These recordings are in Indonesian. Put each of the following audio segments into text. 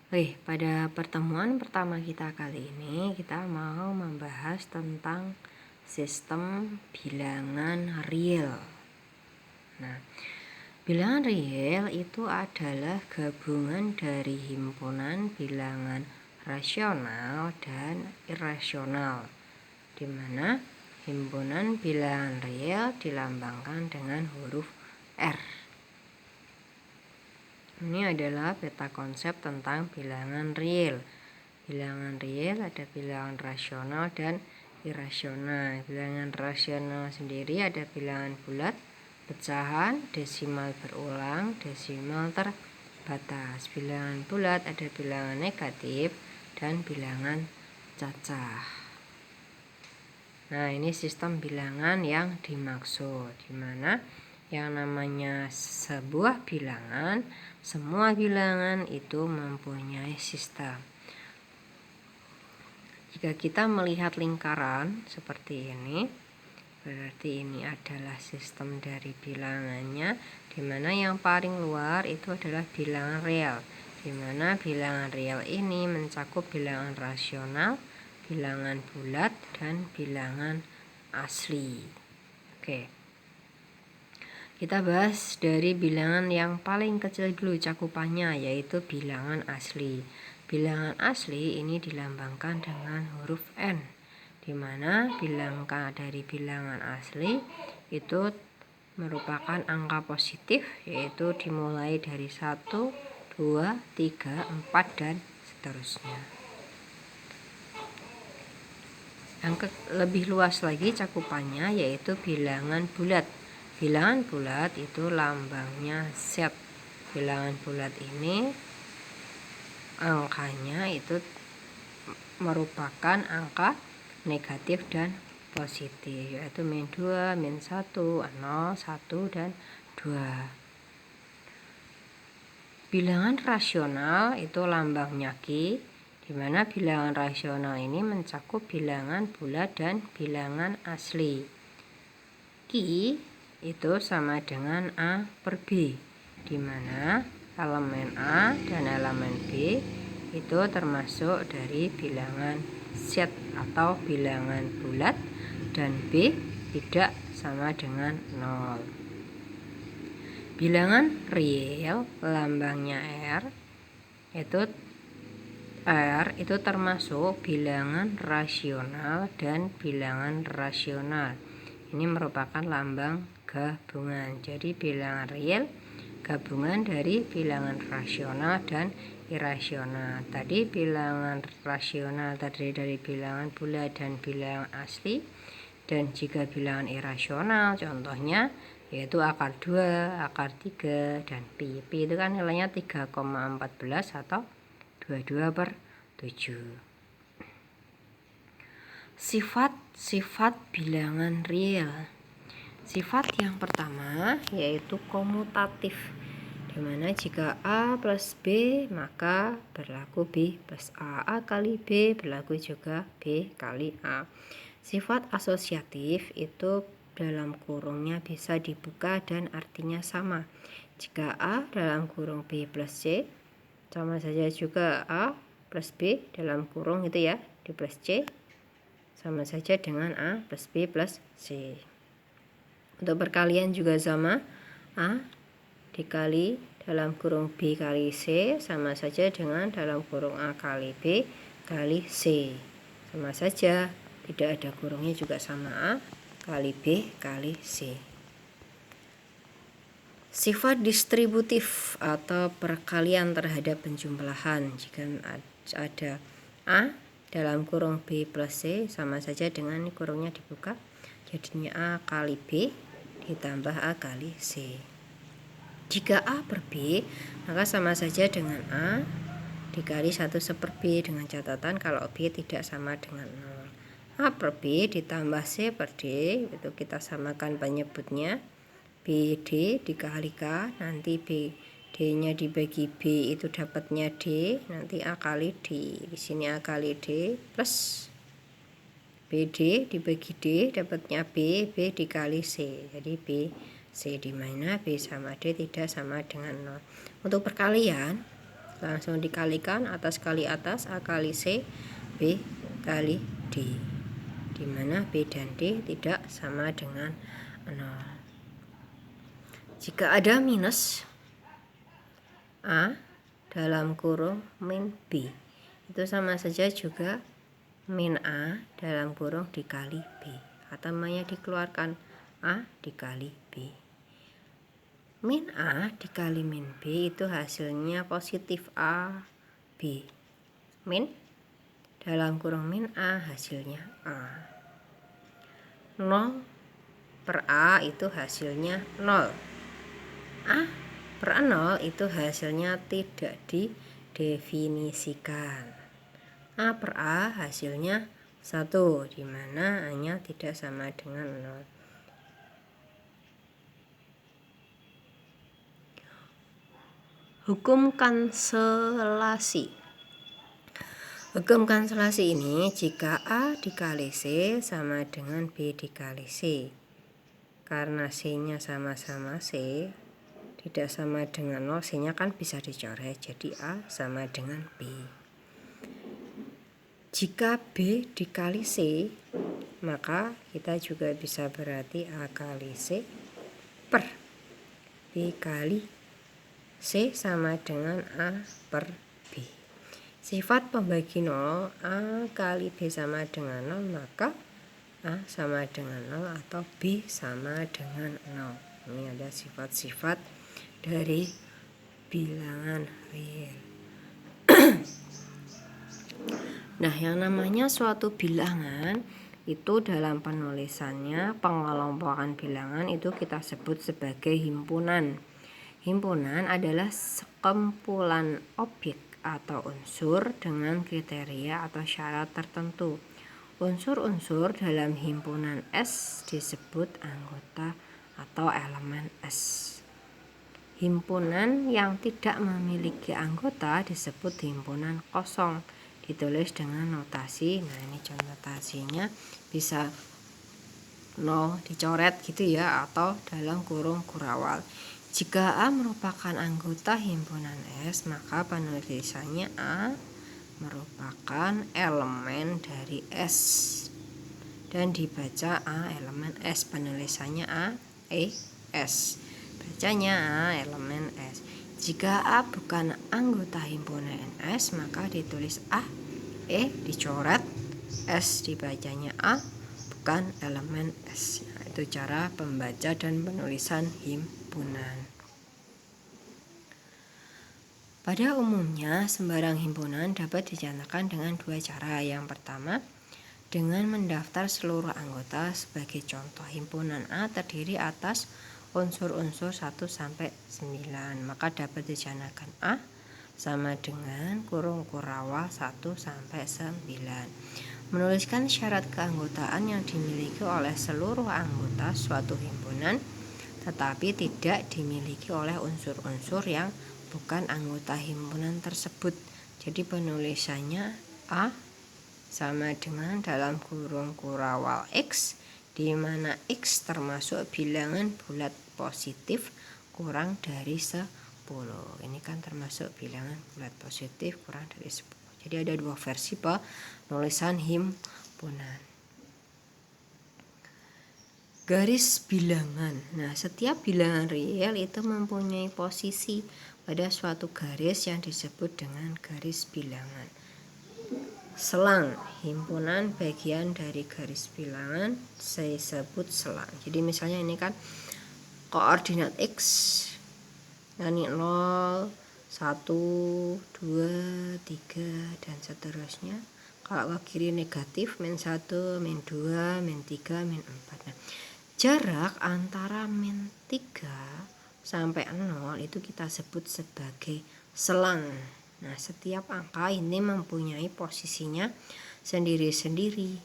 Pada pertemuan pertama kita kali ini kita mau membahas tentang sistem bilangan real. Nah, bilangan real itu adalah gabungan dari himpunan bilangan rasional dan irasional, di mana himpunan bilangan real dilambangkan dengan huruf R. Ini adalah peta konsep tentang bilangan real. Bilangan real ada bilangan rasional dan irasional. Bilangan rasional sendiri ada bilangan bulat, pecahan, desimal berulang, desimal terbatas. Bilangan bulat ada bilangan negatif dan bilangan cacah. Nah, ini sistem bilangan yang dimaksud, di mana yang namanya sebuah bilangan, semua bilangan itu mempunyai sistem. Jika kita melihat lingkaran seperti ini, berarti ini adalah sistem dari bilangannya, di mana yang paling luar itu adalah bilangan real, di mana bilangan real ini mencakup bilangan rasional, bilangan bulat, dan bilangan asli. Kita bahas dari bilangan yang paling kecil dulu cakupannya, yaitu bilangan asli. Bilangan asli ini dilambangkan dengan huruf N, di mana bilangan dari bilangan asli itu merupakan angka positif, yaitu dimulai dari 1, 2, 3, 4, dan seterusnya. Yang lebih luas lagi cakupannya yaitu bilangan bulat. Bilangan bulat itu lambangnya Z. Bilangan bulat ini angkanya itu merupakan angka negatif dan positif, yaitu -2, -1, 0, 1, dan 2. Bilangan rasional itu lambangnya Q, di mana bilangan rasional ini mencakup bilangan bulat dan bilangan asli. Q itu sama dengan A per B, di mana elemen A dan elemen B itu termasuk dari bilangan Z atau bilangan bulat, dan B tidak sama dengan 0. Bilangan real lambangnya R itu termasuk bilangan rasional dan bilangan rasional. Ini merupakan lambang gabungan. Jadi bilangan real gabungan dari bilangan rasional dan irasional. Tadi bilangan rasional terdiri dari bilangan bulat dan bilangan asli. Dan jika bilangan irasional contohnya yaitu akar 2, akar 3, dan pi. Pi itu kan nilainya 3,14 atau 22/7. Sifat bilangan real. Sifat yang pertama yaitu komutatif, di mana jika A plus B maka berlaku B plus A. A kali B berlaku juga B kali A. Sifat asosiatif itu dalam kurungnya bisa dibuka dan artinya sama. Jika A dalam kurung B plus C, sama saja juga A plus B dalam kurung itu ya, di plus C, sama saja dengan A plus B plus C. Untuk perkalian juga sama, A dikali dalam kurung B kali C sama saja dengan dalam kurung A kali B kali C. Sama saja, tidak ada kurungnya juga sama, A kali B kali C. Sifat distributif atau perkalian terhadap penjumlahan. Jika ada A dalam kurung B plus C sama saja dengan kurungnya dibuka, jadinya A kali B ditambah A kali C. Jika A per B maka sama saja dengan A dikali 1/B, dengan catatan kalau B tidak sama dengan 0. A per B ditambah C per D, itu kita samakan penyebutnya. BD dikali K, nanti BD-nya dibagi B itu dapatnya D, nanti A kali D. Di sini A kali D plus BD dibagi D dapatnya B, B dikali C. Jadi B C di mana B sama D tidak sama dengan 0. Untuk perkalian langsung dikalikan, atas kali atas, A kali C, B kali D, di mana B dan D tidak sama dengan 0. Jika ada minus A dalam kurung min B, itu sama saja juga min A dalam kurung dikali B, atau namanya dikeluarkan A dikali B. Min A dikali min B itu hasilnya positif A B. Min dalam kurung min A hasilnya A. 0 per A itu hasilnya 0. A per 0 itu hasilnya tidak didefinisikan. A per A hasilnya 1, di mana A-nya tidak sama dengan 0. Hukum kanselasi. Hukum kanselasi ini jika A dikali C sama dengan B dikali C. Karena C-nya sama-sama C, tidak sama dengan 0, C-nya kan bisa dicoret, jadi A sama dengan B. Jika B dikali C, maka kita juga bisa berarti A kali C per B kali C sama dengan A per B. Sifat pembagi 0, A kali B sama dengan 0, maka A sama dengan 0 atau B sama dengan 0. Ini ada sifat-sifat dari bilangan real. Nah, yang namanya suatu bilangan itu dalam penulisannya, pengelompokan bilangan itu kita sebut sebagai himpunan. Himpunan adalah sekumpulan objek atau unsur dengan kriteria atau syarat tertentu. Unsur-unsur dalam himpunan S disebut anggota atau elemen S. Himpunan yang tidak memiliki anggota disebut himpunan kosong, ditulis dengan notasi. Nah, ini contoh notasinya bisa 0 dicoret gitu ya, atau dalam kurung kurawal. Jika A merupakan anggota himpunan S, maka penulisannya A merupakan elemen dari S dan dibaca A elemen S. Penulisannya A, E, S. Bacanya A elemen S. Jika A bukan anggota himpunan S, maka ditulis A, E dicoret, S dibacanya A, bukan elemen S. Nah, itu cara pembaca dan penulisan himpunan. Pada umumnya, sembarang himpunan dapat dinyatakan dengan 2 cara. Yang pertama, dengan mendaftar seluruh anggota. Sebagai contoh, himpunan A terdiri atas unsur-unsur 1 sampai 9, maka dapat dinyatakan A sama dengan kurung kurawal 1 sampai 9. Menuliskan syarat keanggotaan yang dimiliki oleh seluruh anggota suatu himpunan, tetapi tidak dimiliki oleh unsur-unsur yang bukan anggota himpunan tersebut. Jadi penulisannya A sama dengan dalam kurung kurawal X, di mana X termasuk bilangan bulat positif kurang dari 10. Ini kan termasuk bilangan bulat positif kurang dari 10. Jadi ada 2 versi penulisan himpunan. Garis bilangan. Nah, setiap bilangan real itu mempunyai posisi pada suatu garis yang disebut dengan garis bilangan. Selang himpunan bagian dari garis bilangan saya sebut selang. Jadi misalnya ini kan koordinat X, ini 0, 1, 2, 3 dan seterusnya. Kalau ke kiri negatif, min 1, min 2, min 3, min 4. Nah, jarak antara min 3 sampai 0 itu kita sebut sebagai selang. Nah, setiap angka ini mempunyai posisinya sendiri-sendiri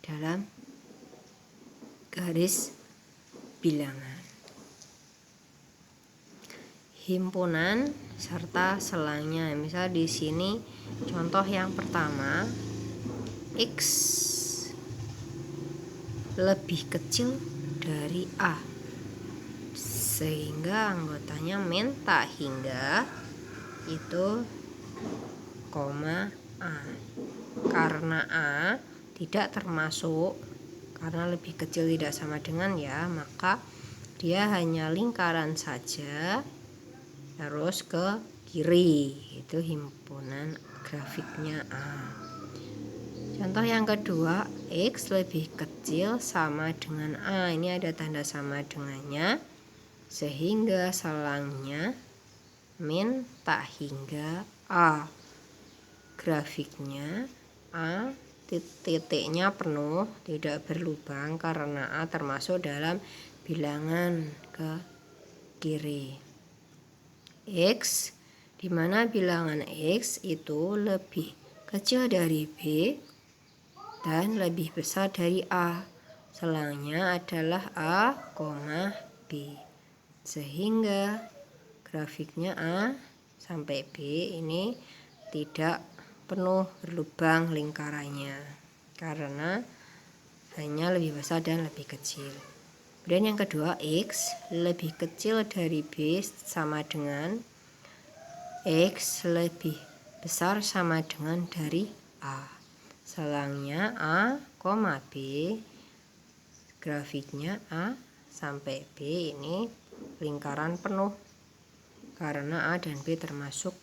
dalam garis bilangan. Himpunan serta selangnya. Misal di sini contoh yang pertama, X lebih kecil dari A, sehingga anggotanya min tak hingga itu koma A. Karena A tidak termasuk, karena lebih kecil tidak sama dengan ya, maka dia hanya lingkaran saja terus ke kiri. Itu himpunan grafiknya A. Contoh yang kedua, X lebih kecil sama dengan A. Ini ada tanda sama dengannya, sehingga selangnya min tak hingga A. Grafiknya A, titiknya penuh, tidak berlubang karena A termasuk dalam bilangan ke kiri. X, di mana bilangan X itu lebih kecil dari B dan lebih besar dari A. Selangnya adalah A, B. Sehingga grafiknya A sampai B ini tidak penuh berlubang lingkarannya karena hanya lebih besar dan lebih kecil. Kemudian yang kedua, X lebih kecil dari B sama dengan X lebih besar sama dengan dari A. Selangnya A, B. Grafiknya A sampai B ini lingkaran penuh karena A dan B termasuk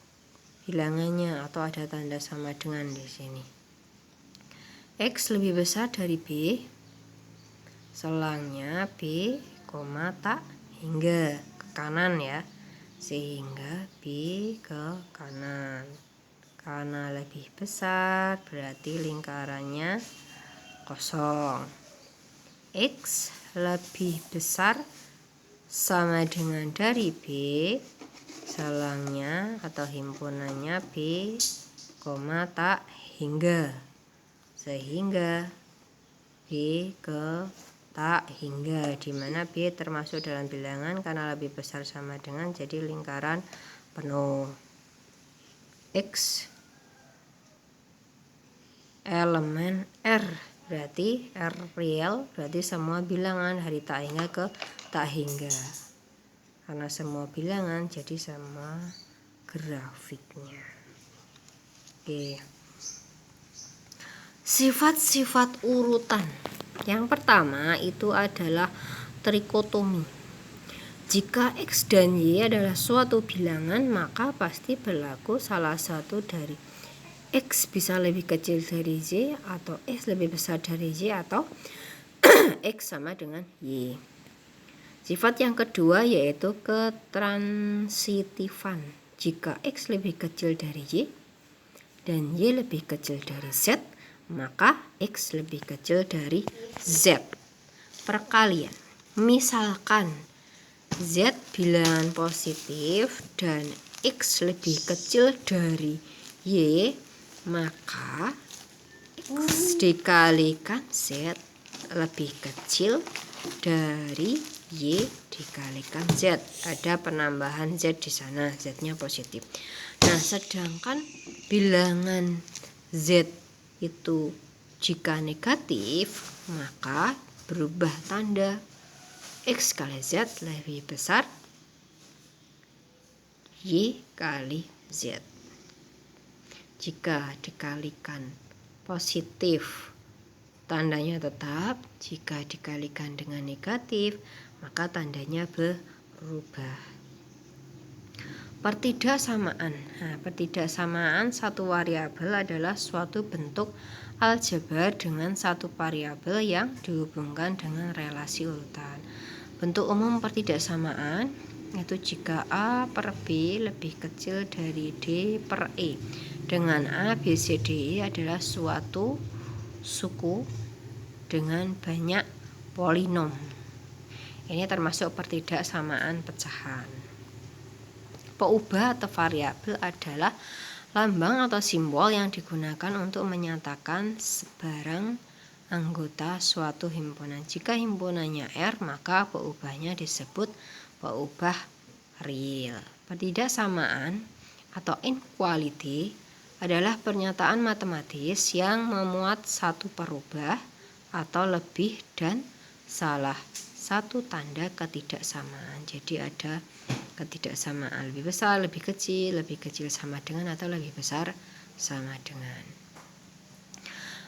bilangannya atau ada tanda sama dengan di sini. X lebih besar dari B, selangnya B, tak hingga ke kanan ya, sehingga B ke kanan. Karena lebih besar berarti lingkarannya kosong. X lebih besar sama dengan dari B, selangnya atau himpunannya B, tak hingga, sehingga B ke tak hingga, di mana B termasuk dalam bilangan karena lebih besar sama dengan, jadi lingkaran penuh. X elemen R, berarti R real, berarti semua bilangan dari tak hingga ke tak hingga. Karena semua bilangan jadi sama grafiknya. Oke. Sifat-sifat urutan. Yang pertama itu adalah trikotomi. Jika X dan Y adalah suatu bilangan, maka pasti berlaku salah satu dari X bisa lebih kecil dari Y, atau X lebih besar dari Y, atau X sama dengan Y. Sifat yang kedua yaitu ketransitifan. Jika X lebih kecil dari Y dan Y lebih kecil dari Z, maka X lebih kecil dari Z. Perkalian. Misalkan Z bilangan positif dan X lebih kecil dari Y, maka X dikalikan Z lebih kecil dari Y dikalikan Z. Ada penambahan Z di sana, Z-nya positif. Nah, sedangkan bilangan Z itu jika negatif, maka berubah tanda. X kali Z lebih besar Y kali Z. Jika dikalikan positif, tandanya tetap. Jika dikalikan dengan negatif, maka tandanya berubah. Pertidaksamaan. Nah, pertidaksamaan satu variabel adalah suatu bentuk aljabar dengan satu variabel yang dihubungkan dengan relasi urutan. Bentuk umum pertidaksamaan yaitu jika A per B lebih kecil dari D per E, dengan A, B, C, D, E adalah suatu suku dengan banyak polinom. Ini termasuk pertidaksamaan pecahan. Peubah atau variabel adalah lambang atau simbol yang digunakan untuk menyatakan sebarang anggota suatu himpunan. Jika himpunannya R, maka peubahnya disebut peubah real. Pertidaksamaan atau inequality adalah pernyataan matematis yang memuat satu perubah atau lebih dan salah satu tanda ketidaksamaan. Jadi ada ketidaksamaan, lebih besar, lebih kecil sama dengan atau lebih besar sama dengan.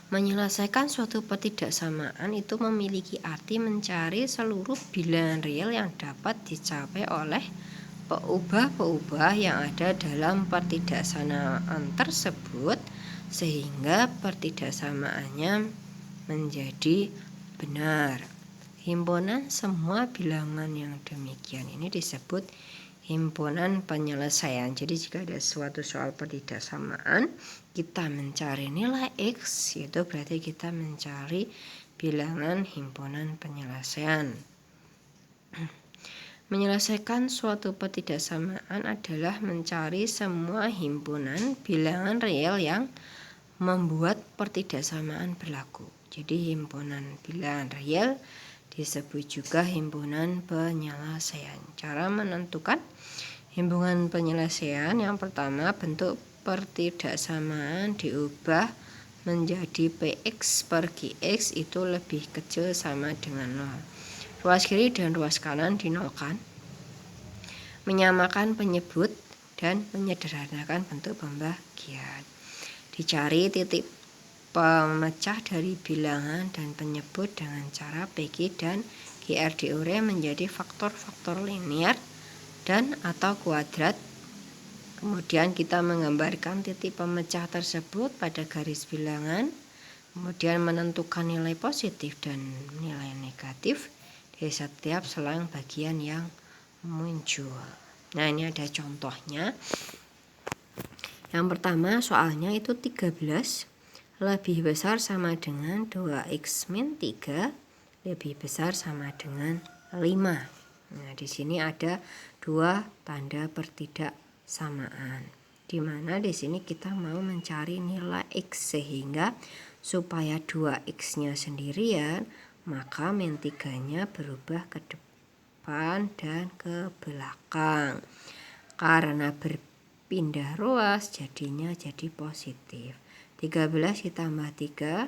Menyelesaikan suatu ketidaksamaan itu memiliki arti mencari seluruh bilangan real yang dapat dicapai oleh peubah-peubah yang ada dalam ketidaksamaan tersebut sehingga ketidaksamaannya menjadi benar. Himpunan semua bilangan yang demikian ini disebut himpunan penyelesaian. Jadi jika ada suatu soal ketidaksamaan, kita mencari nilai X, itu berarti kita mencari bilangan himpunan penyelesaian. Menyelesaikan suatu ketidaksamaan adalah mencari semua himpunan bilangan real yang membuat ketidaksamaan berlaku. Jadi himpunan bilangan real disebut juga himpunan penyelesaian. Cara menentukan himpunan penyelesaian, yang pertama bentuk ketidaksamaan diubah menjadi Px per Qx itu lebih kecil sama dengan 0. Ruas kiri dan ruas kanan dinolkan. Menyamakan penyebut dan menyederhanakan bentuk pembagian. Dicari titik pemecah dari bilangan dan penyebut dengan cara PQ dan GR diure menjadi faktor-faktor linear dan atau kuadrat. Kemudian kita menggambarkan titik pemecah tersebut pada garis bilangan, kemudian menentukan nilai positif dan nilai negatif di setiap selang bagian yang muncul. Nah, ini ada contohnya. Yang pertama soalnya itu 13 lebih besar sama dengan 2x min 3 lebih besar sama dengan 5. Nah, di sini ada dua tanda pertidaksamaan. Di mana di sini kita mau mencari nilai x, sehingga supaya 2x-nya sendirian, maka min 3-nya berubah ke depan dan ke belakang. Karena berpindah ruas jadinya jadi positif. 13 ditambah 3,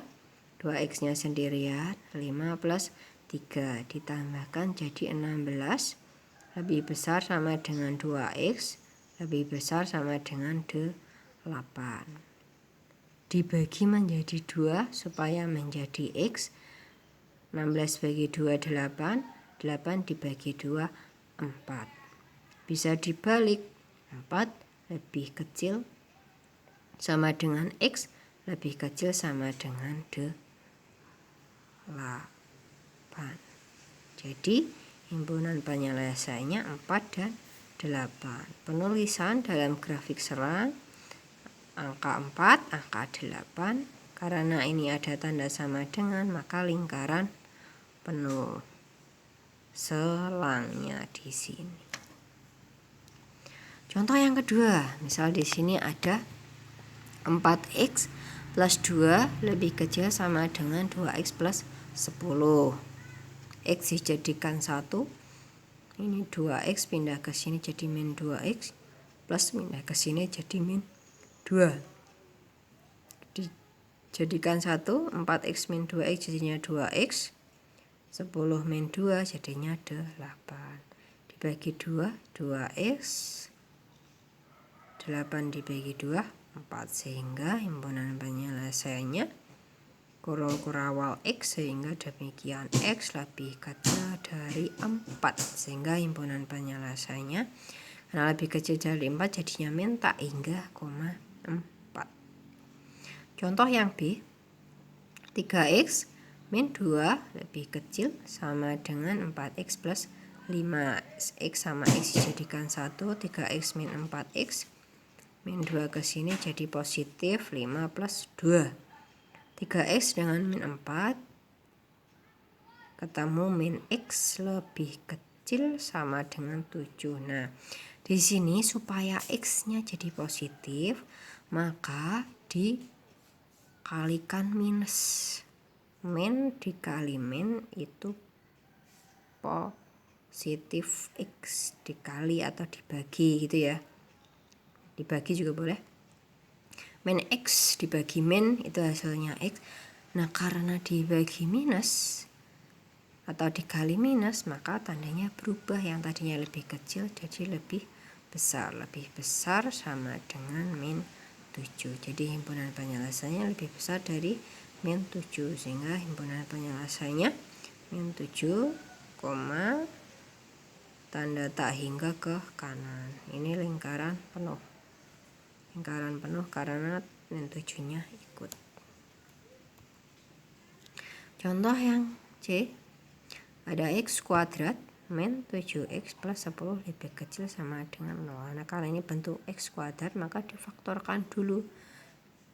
2x-nya sendirian, 5 plus 3 ditambahkan jadi 16, lebih besar sama dengan 2x, lebih besar sama dengan 8. Dibagi menjadi 2 supaya menjadi x, 16 bagi 2 8, 8 dibagi 2 4. Bisa dibalik, 4 lebih kecil sama dengan x, lebih kecil sama dengan 8. Jadi himpunan penyelesaiannya 4 dan 8. Penulisan dalam grafik serang angka 4, angka 8. Karena ini ada tanda sama dengan, maka lingkaran penuh selangnya di sini. Contoh yang kedua, misal di sini ada 4x plus 2 lebih kecil sama dengan 2x plus 10. X dijadikan 1. Ini 2x pindah ke sini jadi min 2x. Plus pindah ke sini jadi min 2. Dijadikan 1. 4x min 2x jadinya 2x. 10 min 2 jadinya 8. Dibagi 2, 2x. 8 dibagi 2, 4, sehingga himpunan penyelesaiannya kurung kurawal x, sehingga demikian x lebih kecil dari 4, sehingga himpunan penyelesaiannya karena lebih kecil dari 4 jadinya min tak hingga, 4. Contoh yang B, 3x min 2 lebih kecil sama dengan 4x plus 5. X sama x dijadikan 1, 3x min 4x min 2 ke sini jadi positif 5 plus 2. 3x dengan min 4 ketemu min x lebih kecil sama dengan 7. Nah, di sini supaya x-nya jadi positif, maka dikalikan minus. Min dikali min itu positif x, dikali atau dibagi gitu ya. Dibagi juga boleh. Min x dibagi min itu hasilnya x. Nah, karena dibagi minus, atau dikali minus, maka tandanya berubah, yang tadinya lebih kecil jadi lebih besar. Lebih besar sama dengan min 7. Jadi himpunan penyelesaiannya lebih besar dari min 7, sehingga himpunan penyelesaiannya min 7, tanda tak hingga ke kanan. Ini lingkaran penuh. Lingkaran penuh karena min 7-nya ikut. Contoh yang C, ada x kuadrat min 7x plus 10 lebih kecil sama dengan 0. Nah, kalau ini bentuk x kuadrat maka difaktorkan dulu.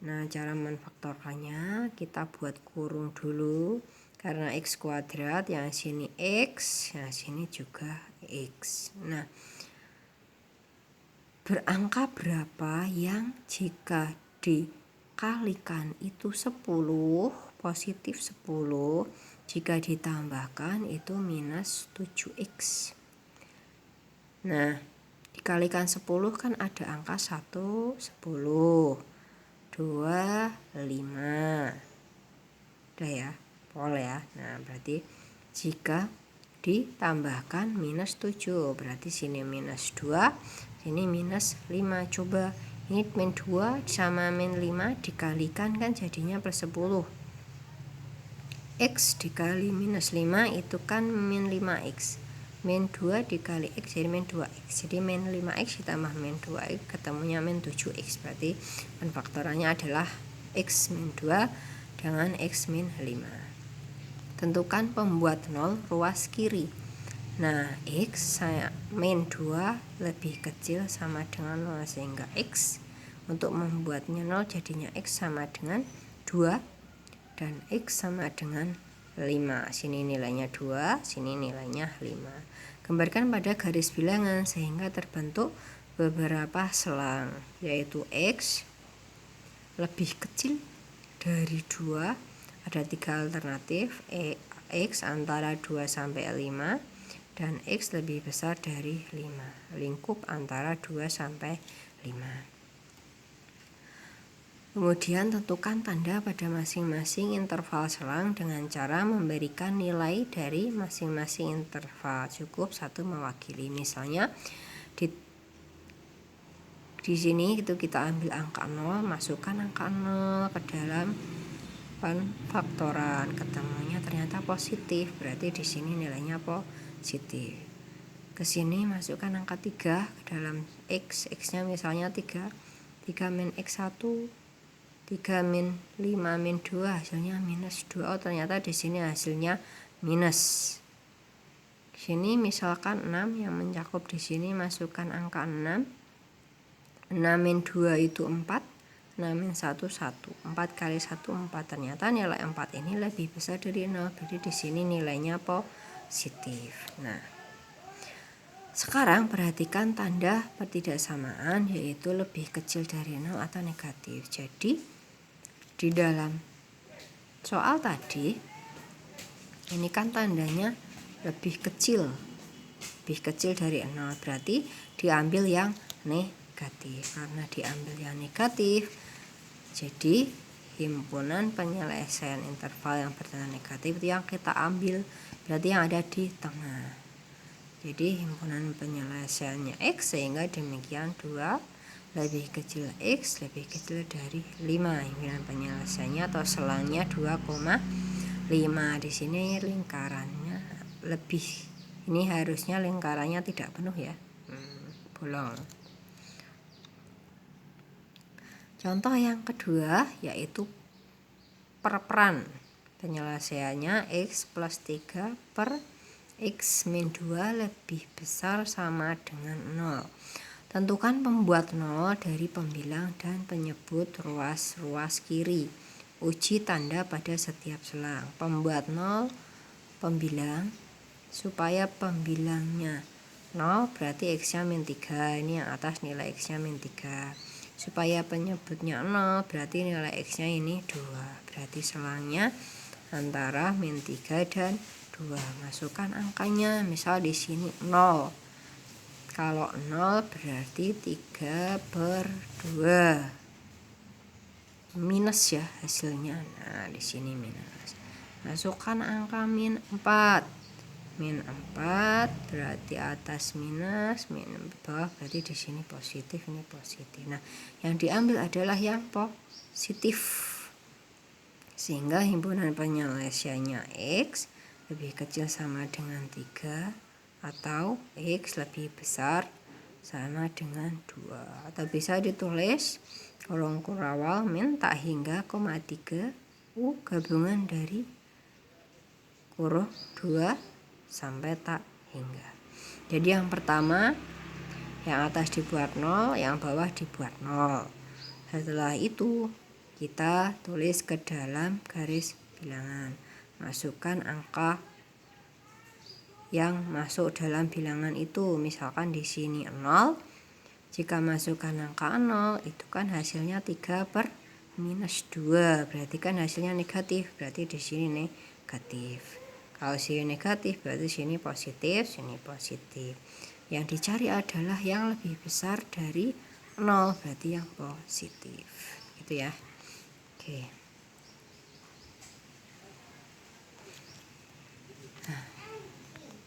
Nah, cara menfaktorkannya kita buat kurung dulu. Karena x kuadrat, yang sini x, yang sini juga x. Nah, berangka berapa yang jika dikalikan itu 10, positif 10, jika ditambahkan itu minus 7x. Nah, dikalikan 10 kan ada angka 1, 10, 2, 5. Udah ya, pol ya. Nah, berarti jika ditambahkan minus 7, berarti sini minus 2, sini minus 5. Coba ini min 2 sama min 5 dikalikan kan jadinya plus 10. X dikali minus 5 itu kan min 5x. Min 2 dikali x jadi min 2x. Jadi min 5x ditambah min 2x ketemunya min 7x. Berarti penfaktorannya adalah x min 2 dengan x min 5. Tentukan pembuat 0 ruas kiri. Nah, x min 2 lebih kecil sama dengan 0, sehingga x untuk membuatnya 0 jadinya x sama dengan 2 dan x sama dengan 5. Sini nilainya 2, sini nilainya 5. Gambarkan pada garis bilangan sehingga terbentuk beberapa selang, yaitu x lebih kecil dari 2. Ada 3 alternatif, x antara 2 sampai 5 dan x lebih besar dari 5. Lingkup antara 2 sampai 5. Kemudian tentukan tanda pada masing-masing interval selang dengan cara memberikan nilai dari masing-masing interval. Cukup satu mewakili. Misalnya di sini itu kita ambil angka 0, masukkan angka 0 ke dalam penfaktoran, ketemunya ternyata positif, berarti di sini nilainya positif. Ke sini masukkan angka 3 ke dalam x-nya misalnya 3 min x1, 3 min 5 min 2, hasilnya minus 2. Oh, ternyata di sini hasilnya minus. Sini misalkan 6 yang mencakup di sini, masukkan angka 6. 6 min 2 itu 4, 6 min 1 1. 4 kali 1 4. Ternyata nilai 4 ini lebih besar dari 0. Jadi di sini nilainya positif. Nah, sekarang perhatikan tanda pertidaksamaan, yaitu lebih kecil dari 0 atau negatif. Jadi di dalam soal tadi ini kan tandanya lebih kecil dari 0, berarti diambil yang negatif. Karena diambil yang negatif, jadi himpunan penyelesaian interval yang bertanda negatif itu yang kita ambil, berarti yang ada di tengah. Jadi himpunan penyelesaiannya x, sehingga demikian 2 lebih kecil x lebih kecil dari 5. Himpunan penyelesaiannya atau selangnya 2,5. Di sini lingkarannya lebih, ini harusnya lingkarannya tidak penuh ya, bolong. Contoh yang kedua yaitu perperan. Penyelesaiannya x plus 3 per x min 2 lebih besar sama dengan 0. Tentukan pembuat 0 dari pembilang dan penyebut ruas kiri. Uji tanda pada setiap selang. Pembuat 0 pembilang, supaya pembilangnya 0 berarti x-nya min 3. Ini yang atas nilai x-nya min 3. Supaya penyebutnya 0 berarti nilai x-nya ini 2. Berarti selangnya antara min 3 dan 2. Masukkan angkanya, misal di sini 0. Kalau 0 berarti 3/2. Minus ya hasilnya. Nah, di sini minus. Masukkan angka min 4. min 4 berarti atas minus, min bawah berarti di sini positif, ini positif. Nah, yang diambil adalah yang positif. Sehingga himpunan penyelesaiannya X lebih kecil sama dengan 3 atau X lebih besar sama dengan 2. Atau bisa ditulis kolom kurawal min tak hingga, 3 U gabungan dari kurung 2 sampai tak hingga. Jadi yang pertama, yang atas dibuat 0, yang bawah dibuat 0. Setelah itu kita tulis ke dalam garis bilangan. Masukkan angka yang masuk dalam bilangan itu. Misalkan di sini 0. Jika masukkan angka 0, itu kan hasilnya 3 per minus 2. Berarti kan hasilnya negatif. Berarti di sini negatif. Kalau sini negatif berarti sini positif, sini positif. Yang dicari adalah yang lebih besar dari 0, berarti yang positif. Gitu ya. Oke.